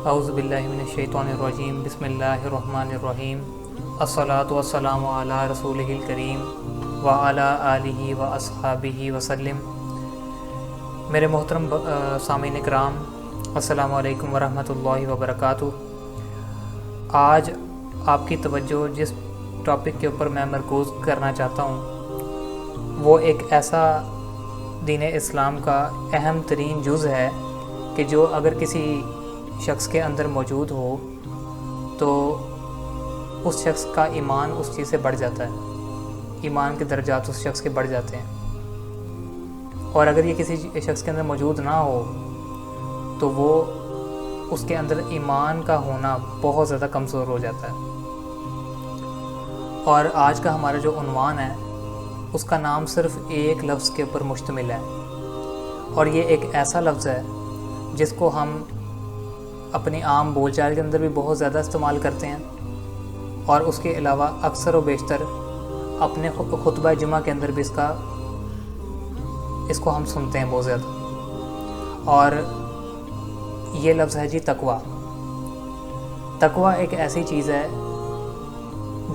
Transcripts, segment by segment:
اعوذ باللہ من الشیطان الرجیم بسم اللہ الرحمن الرحیم الصلاۃ والسلام علی رسولہ الکریم وعلی آلہ واصحابہ وسلم۔ میرے محترم سامعین کرام، السلام علیکم ورحمۃ اللہ وبرکاتہ۔ آج آپ کی توجہ جس ٹاپک کے اوپر میں مرکوز کرنا چاہتا ہوں وہ ایک ایسا دین اسلام کا اہم ترین جز ہے کہ جو اگر کسی شخص کے اندر موجود ہو تو اس شخص کا ایمان اس چیز سے بڑھ جاتا ہے، ایمان کے درجات اس شخص کے بڑھ جاتے ہیں۔ اور اگر یہ کسی شخص کے اندر موجود نہ ہو تو وہ اس کے اندر ایمان کا ہونا بہت زیادہ کمزور ہو جاتا ہے۔ اور آج کا ہمارا جو عنوان ہے اس کا نام صرف ایک لفظ کے اوپر مشتمل ہے، اور یہ ایک ایسا لفظ ہے جس کو ہم اپنی عام بول چال کے اندر بھی بہت زیادہ استعمال کرتے ہیں، اور اس کے علاوہ اکثر و بیشتر اپنے خطبہ جمعہ کے اندر بھی اس کو ہم سنتے ہیں بہت زیادہ، اور یہ لفظ ہے تقویٰ۔ تقویٰ ایک ایسی چیز ہے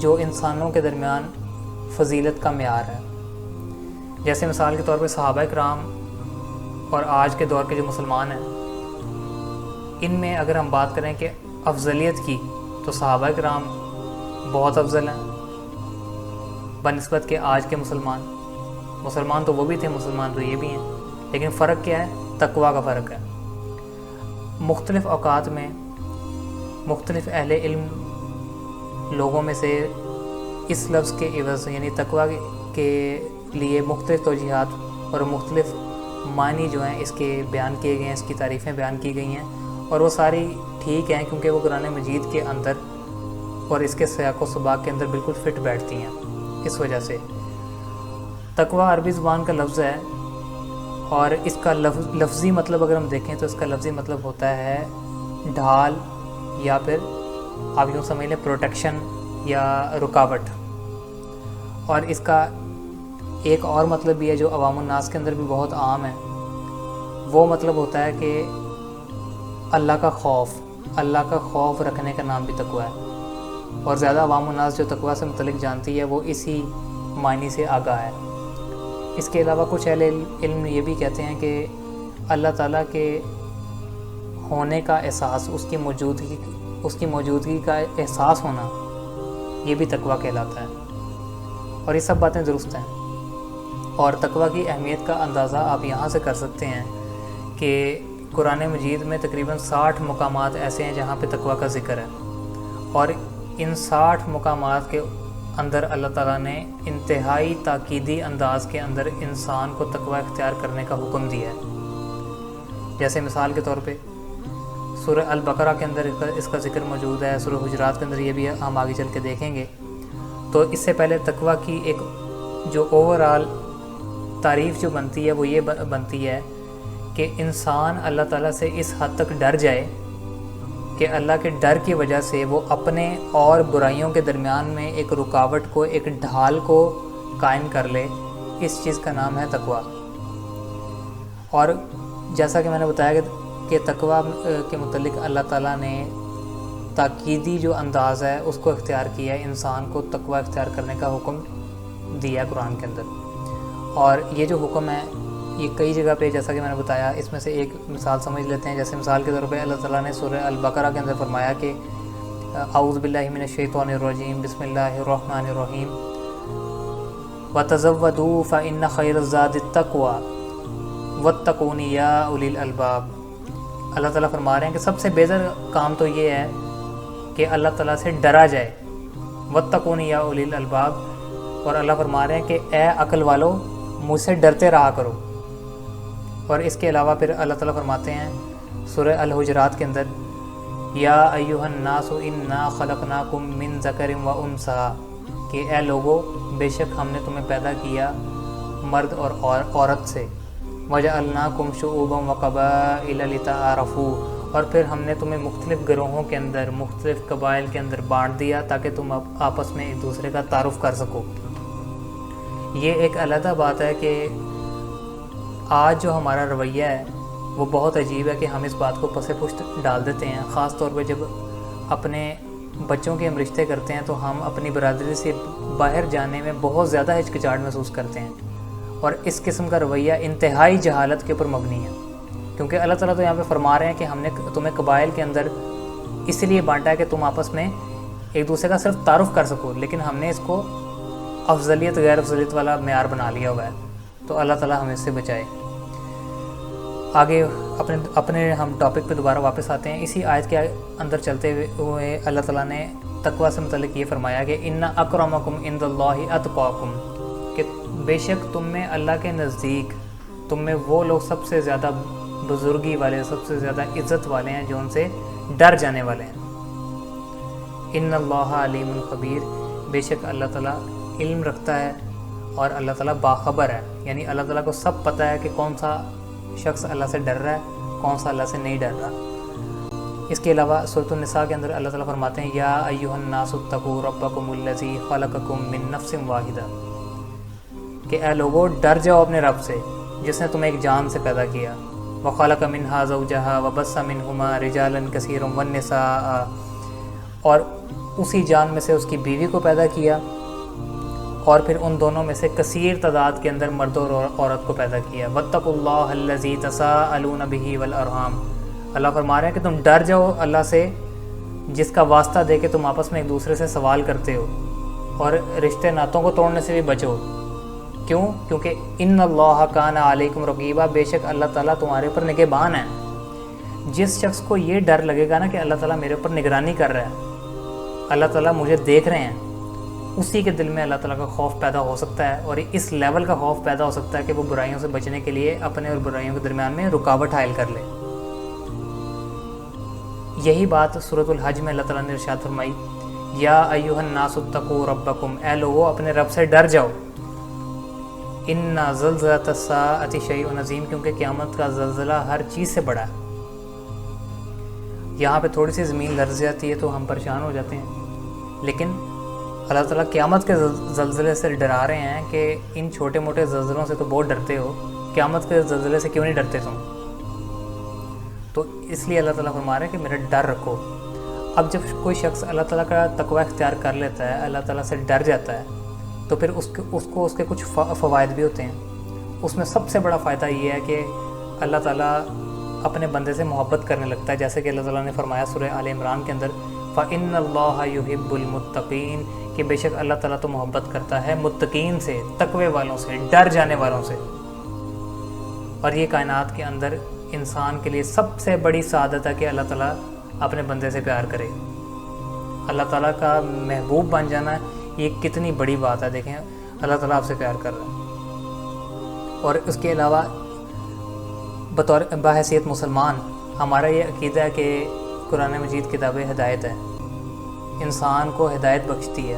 جو انسانوں کے درمیان فضیلت کا معیار ہے۔ جیسے مثال کے طور پہ صحابہ کرام اور آج کے دور کے جو مسلمان ہیں، ان میں اگر ہم بات کریں کہ افضلیت کی تو صحابہ کرام بہت افضل ہیں بنسبت کہ آج کے مسلمان تو وہ بھی تھے، مسلمان تو یہ بھی ہیں، لیکن فرق کیا ہے؟ تقویٰ کا فرق ہے۔ مختلف اوقات میں مختلف اہل علم لوگوں میں سے اس لفظ کے عوض یعنی تقویٰ کے لیے مختلف توجیہات اور مختلف معنی جو ہیں اس کے بیان کیے گئے ہیں، اس کی تعریفیں بیان کی گئی ہیں، اور وہ ساری ٹھیک ہیں کیونکہ وہ قرآن مجید کے اندر اور اس کے سیاق و سباق کے اندر بالکل فٹ بیٹھتی ہیں۔ اس وجہ سے تقویٰ عربی زبان کا لفظ ہے، اور اس کا لفظی مطلب اگر ہم دیکھیں تو اس کا لفظی مطلب ہوتا ہے ڈھال، یا پھر آپ یوں سمجھ لیں پروٹیکشن یا رکاوٹ۔ اور اس کا ایک اور مطلب بھی ہے جو عوام الناس کے اندر بھی بہت عام ہے، وہ مطلب ہوتا ہے کہ اللہ کا خوف رکھنے کا نام بھی تقویٰ ہے، اور زیادہ عوام الناس جو تقویٰ سے متعلق جانتی ہے وہ اسی معنی سے آگاہ ہے۔ اس کے علاوہ کچھ اہل علم یہ بھی کہتے ہیں کہ اللہ تعالیٰ کے ہونے کا احساس، اس کی موجودگی کا احساس ہونا، یہ بھی تقویٰ کہلاتا ہے، اور یہ سب باتیں درست ہیں۔ اور تقویٰ کی اہمیت کا اندازہ آپ یہاں سے کر سکتے ہیں کہ قرآن مجید میں تقریباً 60 مقامات ایسے ہیں جہاں پہ تقویٰ کا ذکر ہے، اور ان 60 مقامات کے اندر اللہ تعالیٰ نے انتہائی تاکیدی انداز کے اندر انسان کو تقویٰ اختیار کرنے کا حکم دیا ہے۔ جیسے مثال کے طور پہ سورہ البقرہ کے اندر اس کا ذکر موجود ہے، سورہ حجرات کے اندر یہ بھی ہم آگے چل کے دیکھیں گے۔ تو اس سے پہلے تقویٰ کی ایک جو اوورآل تعریف جو بنتی ہے وہ یہ بنتی ہے کہ انسان اللہ تعالیٰ سے اس حد تک ڈر جائے کہ اللہ کے ڈر کی وجہ سے وہ اپنے اور برائیوں کے درمیان میں ایک رکاوٹ کو، ایک ڈھال کو قائم کر لے۔ اس چیز کا نام ہے تقویٰ۔ اور جیسا کہ میں نے بتایا کہ تقویٰ کے متعلق اللہ تعالیٰ نے تاکیدی جو انداز ہے اس کو اختیار کیا ہے، انسان کو تقویٰ اختیار کرنے کا حکم دیا ہے قرآن کے اندر۔ اور یہ جو حکم ہے یہ کئی جگہ پہ، جیسا کہ میں نے بتایا، اس میں سے ایک مثال سمجھ لیتے ہیں۔ جیسے مثال کے طور پہ اللہ تعالیٰ نے سورہ البقرہ کے اندر فرمایا کہ اعوذ باللہ من الشیطان الرجیم بسم اللہ الرحمن الرحیم وَتَزَوَّدُوا فَإِنَّ خَيْرَ الزَّادِ التَّقْوَىٰ وَاتَّقُونِ يَا أُولِي الْأَلْبَابِ۔ اللہ تعالیٰ فرما رہے ہیں کہ سب سے بہتر کام تو یہ ہے کہ اللہ تعالیٰ سے ڈرا جائے، وَاتَّقُونِ يَا أُولِي الْأَلْبَابِ، اور اللہ فرما رہے ہیں کہ اے عقل والو مجھ سے ڈرتے رہا کرو۔ اور اس کے علاوہ پھر اللہ تعالیٰ فرماتے ہیں سورہ الحجرات کے اندر یا ایھا الناس انا خلقناکم من ذکر و انثی، کہ اے لوگو بے شک ہم نے تمہیں پیدا کیا مرد اور عورت سے، وجعلناکم شعوبا وقبائل لتعارفوا، اور پھر ہم نے تمہیں مختلف گروہوں کے اندر، مختلف قبائل کے اندر بانٹ دیا تاکہ تم آپس میں ایک دوسرے کا تعارف کر سکو۔ یہ ایک علیحدہ بات ہے کہ آج جو ہمارا رویہ ہے وہ بہت عجیب ہے کہ ہم اس بات کو پس پشت ڈال دیتے ہیں. خاص طور پہ جب اپنے بچوں کے ہم رشتے کرتے ہیں تو ہم اپنی برادری سے باہر جانے میں بہت زیادہ ہچکچاہٹ محسوس کرتے ہیں, اور اس قسم کا رویہ انتہائی جہالت کے اوپر مبنی ہے. کیونکہ اللہ تعالیٰ تو یہاں پہ فرما رہے ہیں کہ ہم نے تمہیں قبائل کے اندر اس لیے بانٹا ہے کہ تم آپس میں ایک دوسرے کا صرف تعارف کر سکو, لیکن ہم نے اس کو افضلیت غیر افضلیت والا معیار بنا لیا ہوا ہے. تو اللہ تعالیٰ ہمیں اس سے بچائے. آگے اپنے ہم ٹاپک پہ دوبارہ واپس آتے ہیں. اسی آیت کے اندر چلتے ہوئے اللہ تعالیٰ نے تقویٰ سے متعلق یہ فرمایا کہ ان اکرمکم عند اللہ اتقاکم, کہ بے شک تم میں اللہ کے نزدیک تم میں وہ لوگ سب سے زیادہ بزرگی والے, سب سے زیادہ عزت والے ہیں جو ان سے ڈر جانے والے ہیں. ان اللہ علیم خبیر, بے شک اللہ تعالیٰ علم رکھتا ہے اور اللہ تعالیٰ باخبر ہے. یعنی اللہ تعالیٰ کو سب پتہ ہے کہ کون سا شخص اللہ سے ڈر رہا ہے, کون سا اللہ سے نہیں ڈر رہا. اس کے علاوہ سورۃ النساء کے اندر اللہ تعالیٰ فرماتے ہیں یا ایھا الناس اتقوا ربکم الذی خلقکم من نفس واحدہ, کہ اے لوگو ڈر جاؤ اپنے رب سے جس نے تمہیں ایک جان سے پیدا کیا. وخلق منہا زوجہا وبث منہما رجالا کثیرا والنساء, اور اسی جان میں سے اس کی بیوی کو پیدا کیا اور پھر ان دونوں میں سے کثیر تعداد کے اندر مرد اور عورت کو پیدا کیا. واتقوا اللہ الذی تساءلون بہ والارحام, اللہ فرما رہے ہیں کہ تم ڈر جاؤ اللہ سے جس کا واسطہ دے کے تم آپس میں ایک دوسرے سے سوال کرتے ہو, اور رشتے ناتوں کو توڑنے سے بھی بچو. کیوں؟ کیونکہ ان اللہ کان علیکم رقیبا, بے شک اللہ تعالیٰ تمہارے اوپر نگہبان ہے. جس شخص کو یہ ڈر لگے گا نا کہ اللہ تعالیٰ میرے اوپر نگرانی کر رہا ہے, اللہ تعالیٰ مجھے دیکھ رہے ہیں, اسی کے دل میں اللہ تعالیٰ کا خوف پیدا ہو سکتا ہے, اور اس لیول کا خوف پیدا ہو سکتا ہے کہ وہ برائیوں سے بچنے کے لیے اپنے اور برائیوں کے درمیان میں رکاوٹ حائل کر لے. یہی بات سورۃ الحج میں اللہ تعالیٰ نے ارشاد فرمائی یا ایھا الناس اتقوا ربکم, اے لوگو اپنے رب سے ڈر جاؤ. ان زلزلۃ الساعۃ شیء عظیم, کیونکہ قیامت کا زلزلہ ہر چیز سے بڑا ہے. یہاں پہ تھوڑی سی زمین لرز جاتی ہے تو ہم پریشان ہو جاتے ہیں, لیکن اللہ تعالیٰ قیامت کے زلزلے سے ڈرا رہے ہیں کہ ان چھوٹے موٹے زلزلوں سے تو بہت ڈرتے ہو, قیامت کے زلزلے سے کیوں نہیں ڈرتے تم؟ تو اس لیے اللہ تعالیٰ فرما رہے ہیں کہ میرا ڈر رکھو. اب جب کوئی شخص اللہ تعالیٰ کا تقویٰ اختیار کر لیتا ہے, اللہ تعالیٰ سے ڈر جاتا ہے, تو پھر اس کو اس کے کچھ فوائد بھی ہوتے ہیں. اس میں سب سے بڑا فائدہ یہ ہے کہ اللہ تعالیٰ اپنے بندے سے محبت کرنے لگتا ہے, جیسے کہ اللہ تعالیٰ نے فرمایا سورہ آل عمران کے اندر فَإِنَّ اللَّهَ يُحِبُّ الْمُتَّقِينَ, کہ بے شک اللہ تعالیٰ تو محبت کرتا ہے متقین سے, تقوی والوں سے, ڈر جانے والوں سے. اور یہ کائنات کے اندر انسان کے لیے سب سے بڑی سعادت ہے کہ اللہ تعالیٰ اپنے بندے سے پیار کرے. اللہ تعالیٰ کا محبوب بن جانا یہ کتنی بڑی بات ہے. دیکھیں اللہ تعالیٰ آپ سے پیار کر رہا ہے. اور اس کے علاوہ بطور بحیثیت مسلمان ہمارا یہ عقیدہ ہے کہ قرآن مجید کتاب ہدایت ہے, انسان کو ہدایت بخشتی ہے,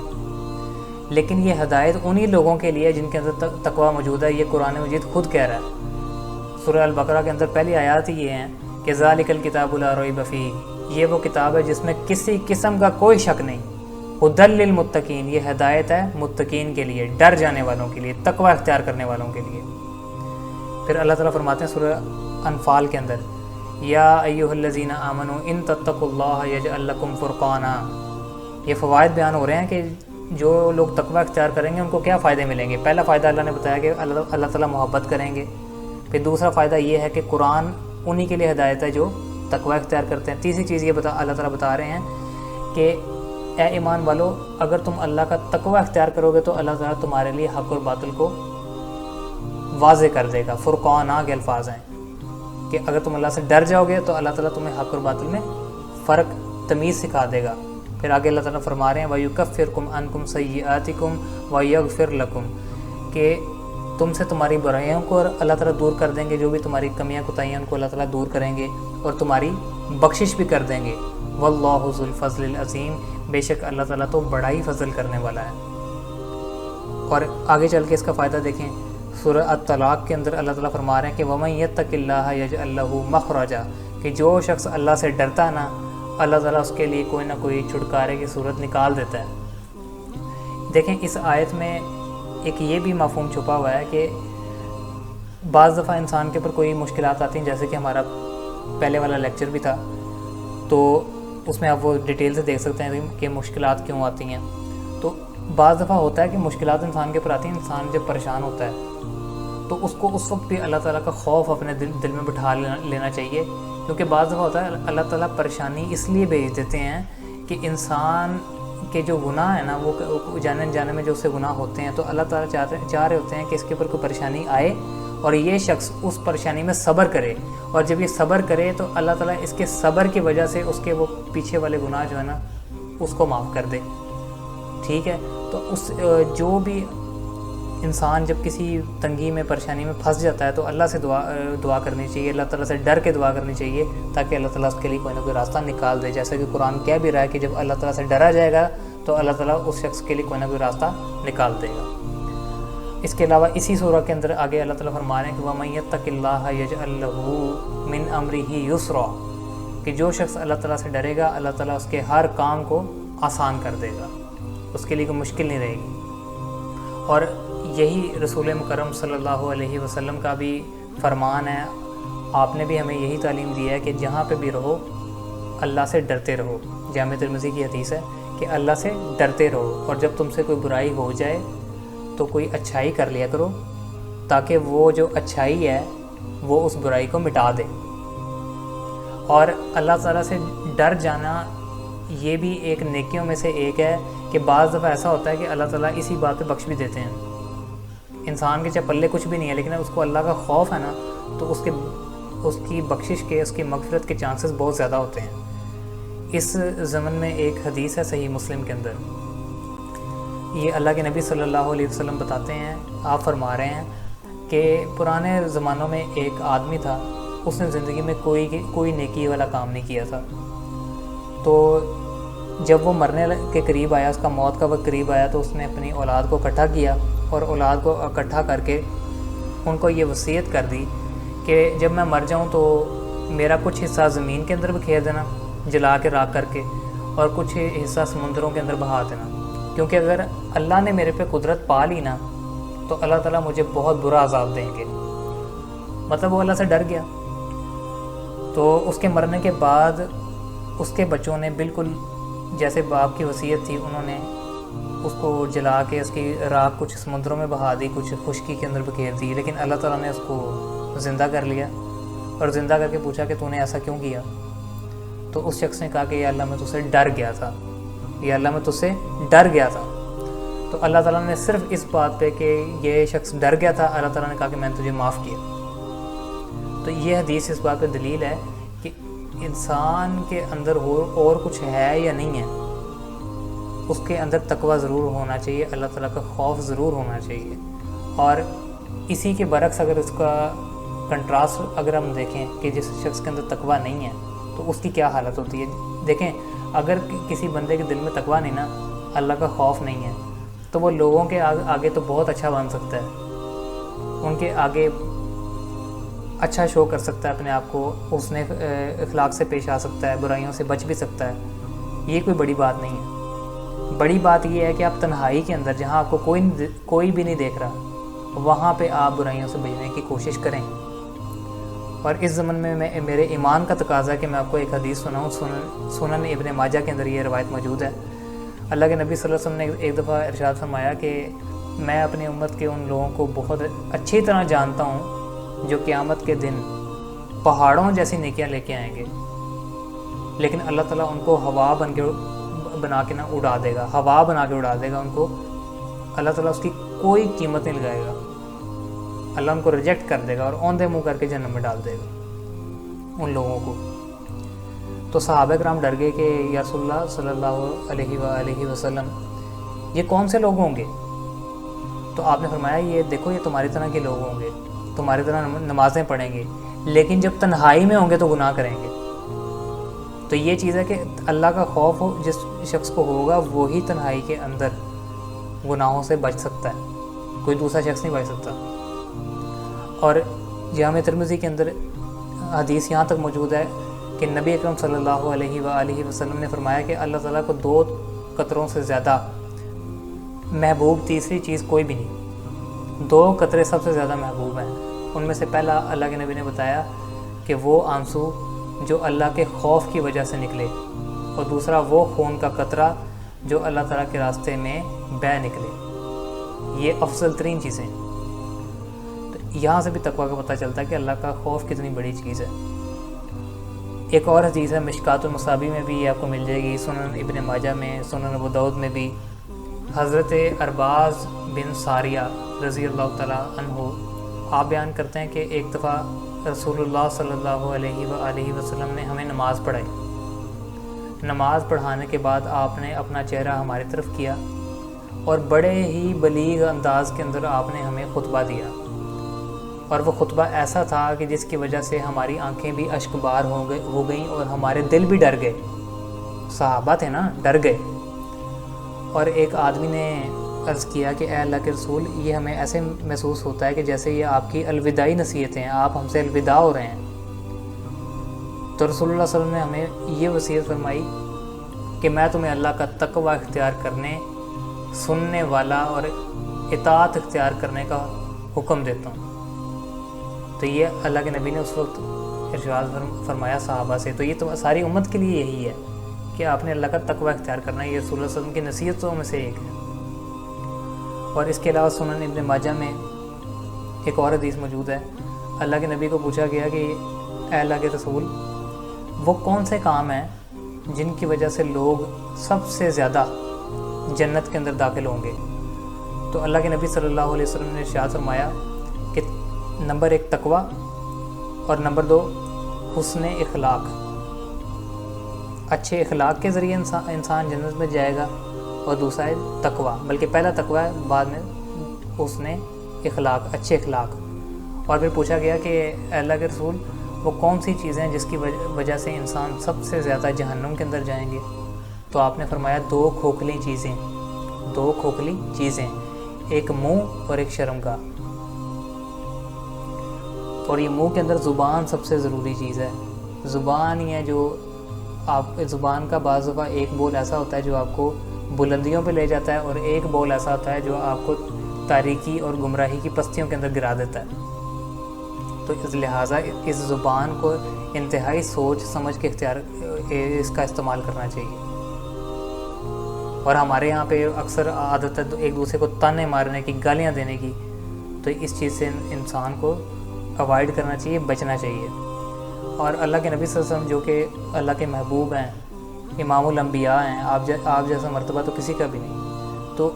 لیکن یہ ہدایت انہی لوگوں کے لیے جن کے اندر تقویٰ موجود ہے. یہ قرآن مجید خود کہہ رہا ہے سورہ البقرہ کے اندر پہلی آیات ہی یہ ہیں کہ ذالک الکتاب لا ریب فیہ, یہ وہ کتاب ہے جس میں کسی قسم کا کوئی شک نہیں. ہدی للمتقین, یہ ہدایت ہے متقین کے لیے, ڈر جانے والوں کے لیے, تقویٰ اختیار کرنے والوں کے لیے. پھر اللہ تعالیٰ فرماتے ہیں سورہ انفال کے اندر یا ایھا الذین آمنوا ان تتقوا اللہ یجعل لکم فرقانا. یہ فوائد بیان ہو رہے ہیں کہ جو لوگ تقویٰ اختیار کریں گے ان کو کیا فائدے ملیں گے. پہلا فائدہ اللہ نے بتایا کہ اللہ تعالیٰ محبت کریں گے. پھر دوسرا فائدہ یہ ہے کہ قرآن انہی کے لیے ہدایت ہے جو تقویٰ اختیار کرتے ہیں. تیسری چیز یہ اللہ تعالیٰ بتا رہے ہیں کہ اے ایمان والو, اگر تم اللہ کا تقویٰ اختیار کرو گے تو اللہ تعالیٰ تمہارے لیے حق اور باطل کو واضح کر دے گا. فرقان کے الفاظ ہیں کہ اگر تم اللہ سے ڈر جاؤ گے تو اللہ تعالیٰ تمہیں حق اور باطل میں فرق تمیز سکھا دے گا. پھر آگے اللہ تعالیٰ فرما رہے ہیں وَيُكَفِّرْكُمْ عَنْكُمْ سَيِّئَاتِكُمْ وَيَغْفِرْ لَكُمْ, کہ تم سے تمہاری برائیوں کو اللہ تعالیٰ دور کر دیں گے, جو بھی تمہاری کمیاں کوتاہیاں ان کو اللہ تعالیٰ دور کریں گے اور تمہاری بخشش بھی کر دیں گے. وَاللَّهُ ذُو الْفَضْلِ الْعَظِيمِ, بے شک اللہ تعالیٰ تو بڑا ہی فضل کرنے والا ہے. اور آگے چل کے اس کا فائدہ دیکھیں سورہ الطلاق کے اندر اللہ تعالیٰ فرما رہے ہیں کہ وَمَن يَتَّقِ اللَّهَ يَجْعَل لَّهُ مَخْرَجًا, کہ جو شخص اللہ سے ڈرتا ہے نا, اللہ تعالیٰ اس کے لیے کوئی نہ کوئی چھٹکارے کی صورت نکال دیتا ہے. دیکھیں اس آیت میں ایک یہ بھی مفہوم چھپا ہوا ہے کہ بعض دفعہ انسان کے اوپر کوئی مشکلات آتی ہیں، جیسے کہ ہمارا پہلے والا لیکچر بھی تھا، تو اس میں آپ وہ ڈیٹیل سے دیکھ سکتے ہیں کہ مشکلات کیوں آتی ہیں۔ تو بعض دفعہ ہوتا ہے کہ مشکلات انسان کے اوپر آتی ہیں، انسان جب پریشان ہوتا ہے تو اس کو اس وقت بھی اللہ تعالیٰ کا خوف اپنے دل میں بٹھا لینا چاہیے، کیونکہ بعض دفعہ ہوتا ہے اللہ تعالیٰ پریشانی اس لیے بھیج دیتے ہیں کہ انسان کے جو گناہ ہیں نا، وہ جانے انجانے میں جو اس سے گناہ ہوتے ہیں، تو اللہ تعالیٰ چاہ رہے ہوتے ہیں کہ اس کے اوپر کوئی پریشانی آئے اور یہ شخص اس پریشانی میں صبر کرے، اور جب یہ صبر کرے تو اللہ تعالیٰ اس کے صبر کی وجہ سے اس کے وہ پیچھے والے گناہ جو ہے نا اس کو معاف کر دے، ٹھیک ہے۔ تو اس جو بھی انسان جب کسی تنگی میں پریشانی میں پھنس جاتا ہے تو اللہ سے دعا کرنی چاہیے، اللہ تعالیٰ سے ڈر کے دعا کرنی چاہیے، تاکہ اللہ تعالیٰ اس کے لیے کوئی نہ کوئی راستہ نکال دے، جیسا کہ قرآن کہہ بھی رہا ہے کہ جب اللہ تعالیٰ سے ڈرا جائے گا تو اللہ تعالیٰ اس شخص کے لیے کوئی نہ کوئی راستہ نکال دے گا۔ اس کے علاوہ اسی سورہ کے اندر آگے اللہ تعالیٰ فرما رہے ہیں کہ وَمَن يَتَّقِ اللَّهَ يَجْعَل لَّهُ مِنْ أَمْرِهِ يُسْرًا، کہ جو شخص اللہ تعالیٰ سے ڈرے گا اللہ تعالیٰ اس کے ہر کام کو آسان کر دے گا، اس کے لیے کوئی مشکل نہیں رہے گی۔ اور یہی رسول مکرم صلی اللہ علیہ وسلم کا بھی فرمان ہے، آپ نے بھی ہمیں یہی تعلیم دی ہے کہ جہاں پہ بھی رہو اللہ سے ڈرتے رہو۔ جامع ترمذی کی حدیث ہے کہ اللہ سے ڈرتے رہو، اور جب تم سے کوئی برائی ہو جائے تو کوئی اچھائی کر لیا کرو، تاکہ وہ جو اچھائی ہے وہ اس برائی کو مٹا دے۔ اور اللہ تعالیٰ سے ڈر جانا یہ بھی ایک نیکیوں میں سے ایک ہے کہ بعض دفعہ ایسا ہوتا ہے کہ اللہ تعالیٰ اسی بات پہ بخش بھی دیتے ہیں، انسان کے چاہے پلے کچھ بھی نہیں ہے لیکن اس کو اللہ کا خوف ہے نا، تو اس کی بخشش کے، اس کی مغفرت کے چانسز بہت زیادہ ہوتے ہیں۔ اس ضمن میں ایک حدیث ہے صحیح مسلم کے اندر، یہ اللہ کے نبی صلی اللہ علیہ وسلم بتاتے ہیں، آپ فرما رہے ہیں کہ پرانے زمانوں میں ایک آدمی تھا، اس نے زندگی میں کوئی نیکی والا کام نہیں کیا تھا، تو جب وہ مرنے کے قریب آیا، اس کا موت کا وقت قریب آیا، تو اس نے اپنی اولاد کو اکٹھا کیا، اور اولاد کو اکٹھا کر کے ان کو یہ وصیت کر دی کہ جب میں مر جاؤں تو میرا کچھ حصہ زمین کے اندر بکھیر دینا جلا کے راکھ کر کے، اور کچھ حصہ سمندروں کے اندر بہا دینا، کیونکہ اگر اللہ نے میرے پہ قدرت پا لی نا تو اللہ تعالیٰ مجھے بہت برا عذاب دیں گے۔ مطلب وہ اللہ سے ڈر گیا۔ تو اس کے مرنے کے بعد اس کے بچوں نے بالکل جیسے باپ کی وصیت تھی، انہوں نے اس کو جلا کے اس کی راکھ کچھ سمندروں میں بہا دی، کچھ خشکی کے اندر بکھیر دی، لیکن اللہ تعالیٰ نے اس کو زندہ کر لیا، اور زندہ کر کے پوچھا کہ تو نے ایسا کیوں کیا؟ تو اس شخص نے کہا کہ یا اللہ میں تجھ سے ڈر گیا تھا، یا اللہ میں تجھ سے ڈر گیا تھا۔ تو اللہ تعالیٰ نے صرف اس بات پہ کہ یہ شخص ڈر گیا تھا، اللہ تعالیٰ نے کہا کہ میں نے تجھے معاف کیا۔ تو یہ حدیث اس بات پہ دلیل ہے کہ انسان کے اندر اور کچھ ہے یا نہیں ہے، اس کے اندر تقوی ضرور ہونا چاہیے، اللہ تعالیٰ کا خوف ضرور ہونا چاہیے۔ اور اسی کے برعکس اگر اس کا کنٹراسٹ اگر ہم دیکھیں کہ جس شخص کے اندر تقوی نہیں ہے تو اس کی کیا حالت ہوتی ہے۔ دیکھیں اگر کسی بندے کے دل میں تقوی نہیں نا، اللہ کا خوف نہیں ہے، تو وہ لوگوں کے آگے تو بہت اچھا بن سکتا ہے، ان کے آگے اچھا شو کر سکتا ہے اپنے آپ کو، حسن اخلاق سے پیش آ سکتا ہے، برائیوں سے بچ بھی سکتا ہے، یہ کوئی بڑی بات نہیں ہے۔ بڑی بات یہ ہے کہ آپ تنہائی کے اندر جہاں آپ کو کوئی بھی نہیں دیکھ رہا، وہاں پہ آپ برائیوں سے بچنے کی کوشش کریں۔ اور اس زمن میں میرے ایمان کا تقاضا ہے کہ میں آپ کو ایک حدیث سناؤں، سنن ابن ماجہ کے اندر یہ روایت موجود ہے۔ اللہ کے نبی صلی اللہ علیہ وسلم نے ایک دفعہ ارشاد فرمایا کہ میں اپنی امت کے ان لوگوں کو بہت اچھی طرح جانتا ہوں جو قیامت کے دن پہاڑوں جیسی نیکیاں لے کے آئیں گے، لیکن اللہ تعالیٰ ان کو ہوا بنا کے اڑا دے گا، ہوا بنا کے اڑا دے گا ان کو، اللہ تعالیٰ اس کی کوئی قیمت نہیں لگائے گا، اللہ ان کو ریجیکٹ کر دے گا اور اوندھے منہ کر کے جہنم میں ڈال دے گا ان لوگوں کو۔ تو صحابہ کرام ڈر گئے کہ یا رسول اللہ صلی اللہ علیہ وآلہ وسلم یہ کون سے لوگ ہوں گے؟ تو آپ نے فرمایا یہ دیکھو یہ تمہاری طرح کے لوگ ہوں گے، تمہاری طرح نمازیں پڑھیں گے، لیکن جب تنہائی میں ہوں گے تو گناہ کریں گے۔ تو یہ چیز ہے کہ اللہ کا خوف جس شخص کو ہوگا وہی تنہائی کے اندر گناہوں سے بچ سکتا ہے، کوئی دوسرا شخص نہیں بچ سکتا۔ اور جامع ترمذی کے اندر حدیث یہاں تک موجود ہے کہ نبی اکرم صلی اللہ علیہ وآلہ وسلم نے فرمایا کہ اللہ تعالیٰ کو 2 قطروں سے زیادہ محبوب تیسری چیز کوئی بھی نہیں، 2 قطرے سب سے زیادہ محبوب ہیں، ان میں سے پہلا اللہ کے نبی نے بتایا کہ وہ آنسو جو اللہ کے خوف کی وجہ سے نکلے، اور دوسرا وہ خون کا قطرہ جو اللہ تعالیٰ کے راستے میں بہہ نکلے. یہ افضل ترین چیزیں. تو یہاں سے بھی تقویٰ کا پتہ چلتا ہے کہ اللہ کا خوف کتنی بڑی چیز ہے. ایک اور حدیث ہے مشکات المصابیح میں بھی یہ آپ کو مل جائے گی، سنن ابن ماجہ میں، سنن ابو داؤد میں بھی. حضرت ارباز بن ساریہ رضی اللہ تعالیٰ عنہ آپ بیان کرتے ہیں کہ ایک دفعہ رسول اللہ صلی اللہ علیہ وآلہ وسلم نے ہمیں نماز پڑھائی. نماز پڑھانے کے بعد آپ نے اپنا چہرہ ہماری طرف کیا اور بڑے ہی بلیغ انداز کے اندر آپ نے ہمیں خطبہ دیا، اور وہ خطبہ ایسا تھا کہ جس کی وجہ سے ہماری آنکھیں بھی اشک بار ہو گئیں اور ہمارے دل بھی ڈر گئے. صحابہ تھے نا، ڈر گئے. اور ایک آدمی نے عرض کیا کہ اے اللہ کے رسول، یہ ہمیں ایسے محسوس ہوتا ہے کہ جیسے یہ آپ کی الوداعی نصیحتیں ہیں، آپ ہم سے الوداع ہو رہے ہیں. تو رسول اللہ صلی اللہ علیہ وسلم نے ہمیں یہ وصیت فرمائی کہ میں تمہیں اللہ کا تقوی اختیار کرنے، سننے والا اور اطاعت اختیار کرنے کا حکم دیتا ہوں. تو یہ اللہ کے نبی نے اس وقت ارشاد فرمایا صحابہ سے. تو یہ تو ساری امت کے لیے یہی ہے کہ آپ نے اللہ کا تقوی اختیار کرنا ہے. یہ رسول اللہ صلی اللہ علیہ وسلم کی نصیحتوں میں سے ایک ہے. اور اس کے علاوہ سنن ابن ماجہ میں ایک اور حدیث موجود ہے. اللہ کے نبی کو پوچھا گیا کہ اے اللہ کے رسول، وہ کون سے کام ہیں جن کی وجہ سے لوگ سب سے زیادہ جنت کے اندر داخل ہوں گے؟ تو اللہ کے نبی صلی اللہ علیہ وسلم نے ارشاد فرمایا کہ نمبر 1 تقوی، اور نمبر 2 حسن اخلاق. اچھے اخلاق کے ذریعے انسان جنت میں جائے گا، اور دوسرا ہے تقوی، بلکہ پہلا تقوی ہے، بعد میں حسن اخلاق، اچھے اخلاق. اور پھر پوچھا گیا کہ اے اللہ کے رسول، وہ کون سی چیزیں ہیں جس کی وجہ سے انسان سب سے زیادہ جہنم کے اندر جائیں گے؟ تو آپ نے فرمایا 2 کھوکھلی چیزیں، 2 کھوکھلی چیزیں، ایک منہ اور ایک شرمگاہ. اور یہ منہ کے اندر زبان سب سے ضروری چیز ہے. زبان ہی ہے جو آپ، زبان کا بعض دفعہ ایک بول ایسا ہوتا ہے جو آپ کو بلندیوں پہ لے جاتا ہے، اور ایک بول ایسا ہوتا ہے جو آپ کو تاریکی اور گمراہی کی پستیوں کے اندر گرا دیتا ہے. تو اس لہٰذا اس زبان کو انتہائی سوچ سمجھ کے اس کا استعمال کرنا چاہیے. اور ہمارے یہاں پہ اکثر عادت ہے ایک دوسرے کو تانے مارنے کی، گالیاں دینے کی. تو اس چیز سے انسان کو اوائڈ کرنا چاہیے، بچنا چاہیے. اور اللہ کے نبی صلی اللہ علیہ وسلم جو کہ اللہ کے محبوب ہیں، امام الانبیاء ہیں، آپ جیسا مرتبہ تو کسی کا بھی نہیں. تو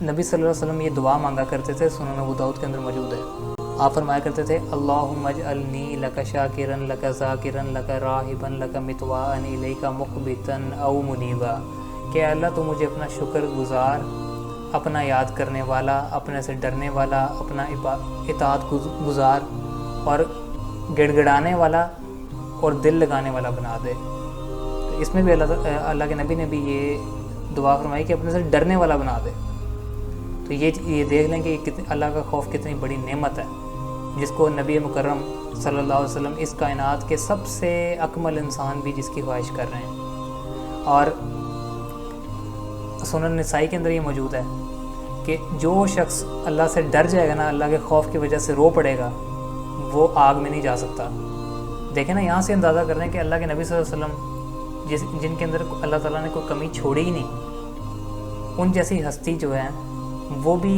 نبی صلی اللہ علیہ وسلم یہ دعا مانگا کرتے تھے، سنن ابو داؤد کے اندر موجود ہے. آپ فرمایا کرتے تھے اللہم اجعلنی لک شاکرا لک ذاکرا لک راہبا لک متواء الیک مخبتا او منیبا. کہ اللہ تو مجھے اپنا شکر گزار، اپنا یاد کرنے والا، اپنے سے ڈرنے والا، اپنا اطاعت گزار اور گڑ گڑانے والا اور دل لگانے والا بنا دے. اس میں بھی اللہ کے نبی نے بھی یہ دعا فرمائی کہ اپنے سے ڈرنے والا بنا دے. تو یہ دیکھ لیں کہ اللہ کا خوف کتنی بڑی نعمت ہے، جس کو نبی مکرم صلی اللہ علیہ وسلم اس کائنات کے سب سے اکمل انسان بھی جس کی خواہش کر رہے ہیں. اور سنن نسائی کے اندر یہ موجود ہے کہ جو شخص اللہ سے ڈر جائے گا نا، اللہ کے خوف کی وجہ سے رو پڑے گا، وہ آگ میں نہیں جا سکتا. دیکھیں نا، یہاں سے اندازہ کر رہے ہیں کہ اللہ کے نبی صلی اللہ علیہ وسلم جن کے اندر اللہ تعالیٰ نے کوئی کمی چھوڑی ہی نہیں، ان جیسی ہستی جو ہے وہ بھی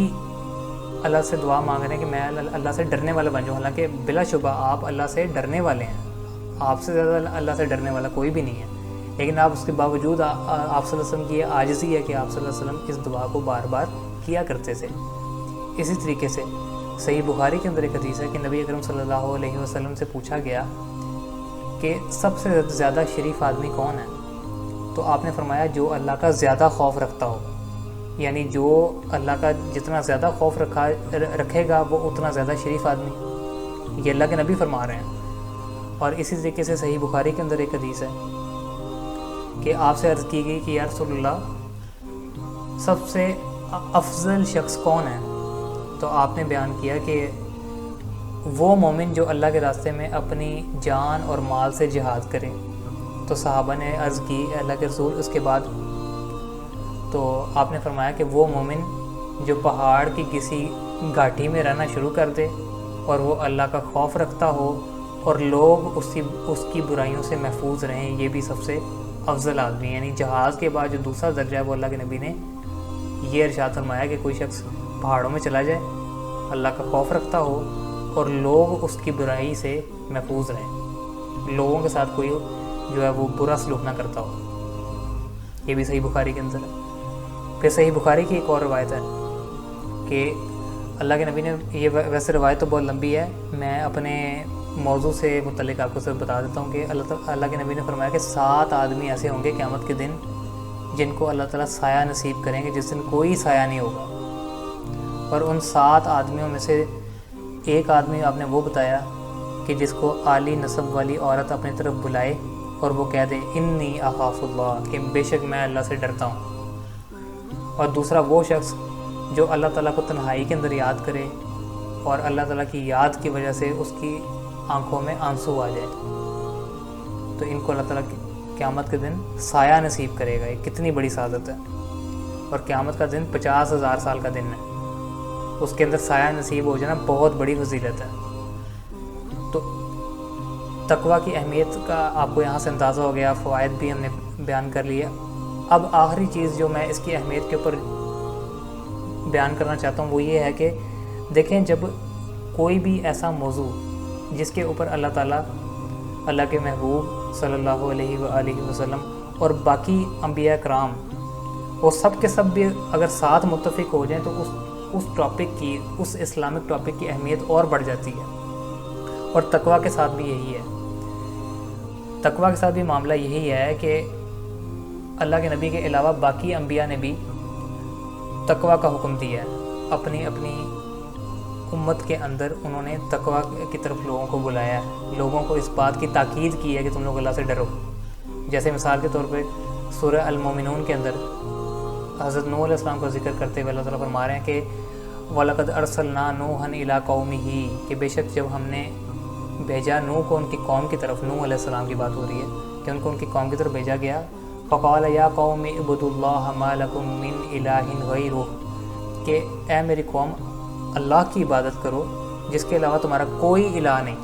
اللہ سے دعا مانگ رہے ہیں کہ میں اللہ سے ڈرنے والا بن جاؤں. حالانکہ بلا شبہ آپ اللہ سے ڈرنے والے ہیں، آپ سے زیادہ اللہ سے ڈرنے والا کوئی بھی نہیں ہے. لیکن آپ اس کے باوجود آپ صلی اللہ علیہ وسلم کی یہ عاجزی ہے کہ آپ صلی اللہ علیہ وسلم اس دعا کو بار بار کیا کرتے تھے. اسی طریقے سے صحیح بخاری کے اندر ایک حدیث ہے کہ نبی اکرم صلی اللہ علیہ وسلم سے پوچھا گیا کہ سب سے زیادہ شریف آدمی کون ہے؟ تو آپ نے فرمایا جو اللہ کا زیادہ خوف رکھتا ہو. یعنی جو اللہ کا جتنا زیادہ خوف رکھے گا وہ اتنا زیادہ شریف آدمی. یہ اللہ کے نبی فرما رہے ہیں. اور اسی طریقے سے صحیح بخاری کے اندر ایک حدیث ہے کہ آپ سے عرض کی گئی کہ یا رسول اللہ سب سے افضل شخص کون ہے؟ تو آپ نے بیان کیا کہ وہ مومن جو اللہ کے راستے میں اپنی جان اور مال سے جہاد کرے. تو صحابہ نے عرض کی اے اللہ کے رسول اس کے بعد؟ تو آپ نے فرمایا کہ وہ مومن جو پہاڑ کی کسی گھاٹی میں رہنا شروع کر دے اور وہ اللہ کا خوف رکھتا ہو اور لوگ اس کی برائیوں سے محفوظ رہیں، یہ بھی سب سے افضل آدمی ہے۔ یعنی جہاز کے بعد جو دوسرا درجہ ہے وہ اللہ کے نبی نے یہ ارشاد فرمایا کہ کوئی شخص پہاڑوں میں چلا جائے، اللہ کا خوف رکھتا ہو اور لوگ اس کی برائی سے محفوظ رہیں، لوگوں کے ساتھ کوئی جو ہے وہ برا سلوک نہ کرتا ہو۔ یہ بھی صحیح بخاری کے اندر ہے۔ پھر صحیح بخاری کی ایک اور روایت ہے کہ اللہ کے نبی نے، یہ ویسے روایت تو بہت لمبی ہے، میں اپنے موضوع سے متعلق آپ کو صرف بتا دیتا ہوں کہ اللہ کے نبی نے فرمایا کہ 7 آدمی ایسے ہوں گے قیامت کے دن جن کو اللہ تعالیٰ سایہ نصیب کریں گے، جس دن کوئی سایہ نہیں ہوگا۔ اور ان 7 آدمیوں میں سے ایک آدمی آپ نے وہ بتایا کہ جس کو عالی نسب والی عورت اپنی طرف بلائے اور وہ کہہ دے انی اخاف اللہ، کہ بے شک میں اللہ سے ڈرتا ہوں۔ اور دوسرا وہ شخص جو اللہ تعالیٰ کو تنہائی کے اندر یاد کرے اور اللہ تعالیٰ کی یاد کی وجہ سے اس کی آنکھوں میں آنسو آ جائے، تو ان کو اللہ تعالیٰ قیامت کے دن سایہ نصیب کرے گا۔ یہ کتنی بڑی سعادت ہے۔ اور قیامت کا دن 50,000 سال کا دن ہے، اس کے اندر سایہ نصیب ہو جانا بہت بڑی فضیلت ہے۔ تو تقویٰ کی اہمیت کا آپ کو یہاں سے اندازہ ہو گیا، فوائد بھی ہم نے بیان کر لیے۔ اب آخری چیز جو میں اس کی اہمیت کے اوپر بیان کرنا چاہتا ہوں وہ یہ ہے کہ دیکھیں، جب کوئی بھی ایسا موضوع جس کے اوپر اللہ تعالیٰ، اللہ کے محبوب صلی اللہ علیہ وآلہ وسلم اور باقی انبیاء کرام اور سب کے سب بھی اگر ساتھ متفق ہو جائیں تو اس ٹاپک کی، اس اسلامک ٹاپک کی اہمیت اور بڑھ جاتی ہے۔ اور تقویٰ کے ساتھ بھی یہی ہے، تقویٰ کے ساتھ بھی معاملہ یہی ہے کہ اللہ کے نبی کے علاوہ باقی انبیاء نے بھی تقویٰ کا حکم دیا ہے، اپنی امت کے اندر انہوں نے تقویٰ کی طرف لوگوں کو بلایا ہے، لوگوں کو اس بات کی تاکید کی ہے کہ تم لوگ اللہ سے ڈرو۔ جیسے مثال کے طور پہ سورہ المومنون کے اندر حضرت نوح علیہ السلام کا ذکر کرتے ہوئے اللہ تعالیٰ فرما رہے ہیں کہ وَلَقَدْ أَرْسَلْنَا نُوحًا إِلَىٰ قَوْمِهِ، کہ بے شک جب ہم نے بھیجا نوح کو ان کی قوم کی طرف، نوح علیہ السلام کی بات ہو رہی ہے کہ ان کو ان کی قوم کی طرف بھیجا گیا، فَقَالَ يَا قَوْمِ اعْبُدُوا اللَّهَ مَا لَكُم مِّنْ إِلَٰهٍ غَيْرُهُ، کہ اے میری قوم اللہ کی عبادت کرو جس کے علاوہ تمہارا کوئی الہ نہیں،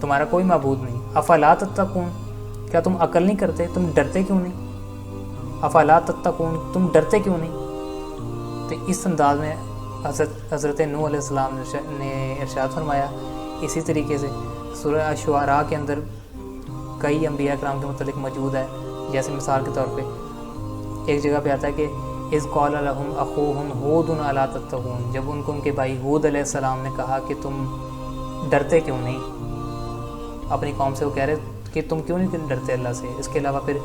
تمہارا کوئی معبود نہیں۔ افلا تتقون، کیا تم عقل نہیں کرتے، تم ڈرتے کیوں نہیں؟ افلا تتقون، تم ڈرتے کیوں نہیں؟ تو اس انداز میں حضرت نوح علیہ السلام نے ارشاد فرمایا۔ اسی طریقے سے سورہ شعراء کے اندر کئی انبیاء کرام کے متعلق موجود ہے، جیسے مثال کے طور پہ ایک جگہ پہ آتا ہے کہ اذ قال لهم اخوهم ہود الا تتقون، جب ان کو ان کے بھائی ہود علیہ السلام نے کہا کہ تم ڈرتے کیوں نہیں، اپنی قوم سے وہ کہہ رہے کہ تم کیوں نہیں ڈرتے اللہ سے۔ اس کے علاوہ پھر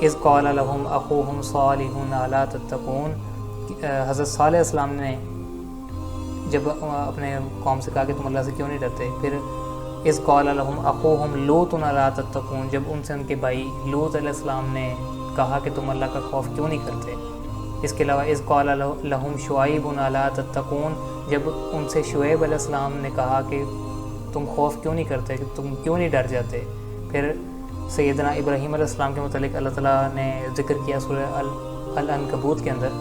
اذ قال لهم اخوهم صالح الا تتقون، حضرت صالح علیہ السلام نے جب اپنے قوم سے کہا کہ تم اللہ سے کیوں نہیں ڈرتے۔ پھر اذ قال لهم اخوهم لوط الا تتقون، جب ان سے ان کے بھائی لوط علیہ السلام نے کہا کہ تم اللہ کا خوف کیوں نہیں کرتے۔ اس کے علاوہ اذ قال لهم شعیب الا تتقون، جب ان سے شعیب علیہ السلام نے کہا کہ تم خوف کیوں نہیں کرتے، کہ تم کیوں نہیں ڈر جاتے۔ پھر سیدنا ابراہیم علیہ السلام کے متعلق اللہ تعالیٰ نے ذکر کیا سورہ العنکبوت کے اندر،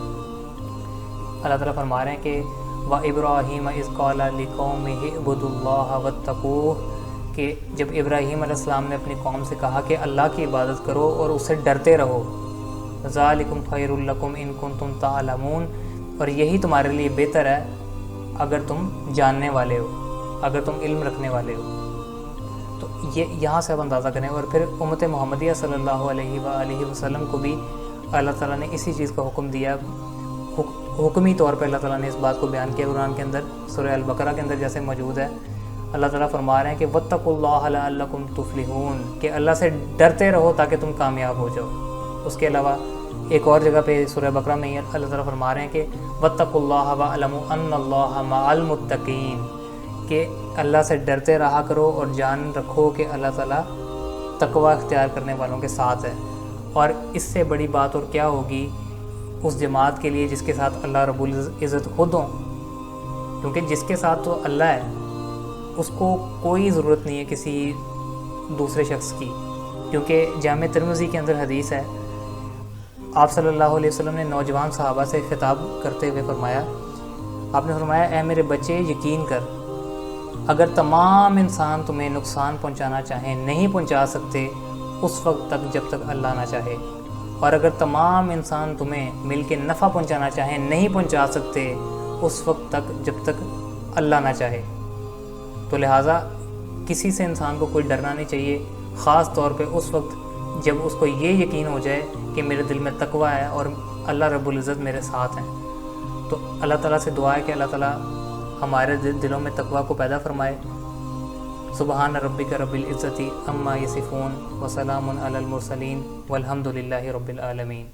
اللہ تعالیٰ فرما رہے ہیں کہ وَإِبْرَاهِيمَ إِذْ قَالَ لِقَوْمِهِ اعْبُدُوا اللَّهَ وَاتَّقُوهُ، کہ جب ابراہیم علیہ السلام نے اپنی قوم سے کہا کہ اللہ کی عبادت کرو اور اسے ڈرتے رہو، ذَلِكُمْ خَيْرٌ لَكُمْ إِن كُنتُمْ تَعْلَمُونَ، اور یہی تمہارے لیے بہتر ہے اگر تم جاننے والے ہو، اگر تم علم رکھنے والے ہو۔ تو یہ یہاں سے آپ اندازہ کریں۔ اور پھر امت محمدیہ صلی اللہ علیہ وآلہ وسلم کو بھی اللہ تعالیٰ نے اسی چیز کا حکم دیا، حکمی طور پہ اللہ تعالیٰ نے اس بات کو بیان کیا قرآن کے اندر، سورہ البقرہ کے اندر جیسے موجود ہے۔ اللہ تعالیٰ فرما رہے ہیں کہ وَاتَّقُوا اللَّهَ لَعَلَّكُمْ تُفْلِحُونَ، کہ اللہ سے ڈرتے رہو تاکہ تم کامیاب ہو جاؤ۔ اس کے علاوہ ایک اور جگہ پہ سورہ بقرہ میں اللہ تعالیٰ فرما رہے ہیں کہ وَاتَّقُوا اللَّهَ وَاعْلَمُوا أَنَّ اللَّهَ مَعَ الْمُتَّقِينَ، کہ اللہ سے ڈرتے رہا کرو اور جان رکھو کہ اللہ تعالیٰ تقوی اختیار کرنے والوں کے ساتھ ہے۔ اور اس سے بڑی بات اور کیا ہوگی اس جماعت کے لیے جس کے ساتھ اللہ رب العزت خود ہوں، کیونکہ جس کے ساتھ تو اللہ ہے اس کو کوئی ضرورت نہیں ہے کسی دوسرے شخص کی، کیونکہ جامع ترمذی کے اندر حدیث ہے، آپ صلی اللہ علیہ وسلم نے نوجوان صحابہ سے خطاب کرتے ہوئے فرمایا، آپ نے فرمایا اے میرے بچے یقین کر اگر تمام انسان تمہیں نقصان پہنچانا چاہیں نہیں پہنچا سکتے اس وقت تک جب تک اللہ نہ چاہے، اور اگر تمام انسان تمہیں مل کے نفع پہنچانا چاہیں نہیں پہنچا سکتے اس وقت تک جب تک اللہ نہ چاہے۔ تو لہٰذا کسی سے انسان کو کوئی ڈرنا نہیں چاہیے، خاص طور پہ اس وقت جب اس کو یہ یقین ہو جائے کہ میرے دل میں تقویٰ ہے اور اللہ رب العزت میرے ساتھ ہیں۔ تو اللہ تعالیٰ سے دعا ہے کہ اللہ تعالیٰ ہمارے دلوں میں تقویٰ کو پیدا فرمائے۔ سبحان ربک رب العزت عما یصفون وسلام علی المرسلین والحمد للہ رب العالمین۔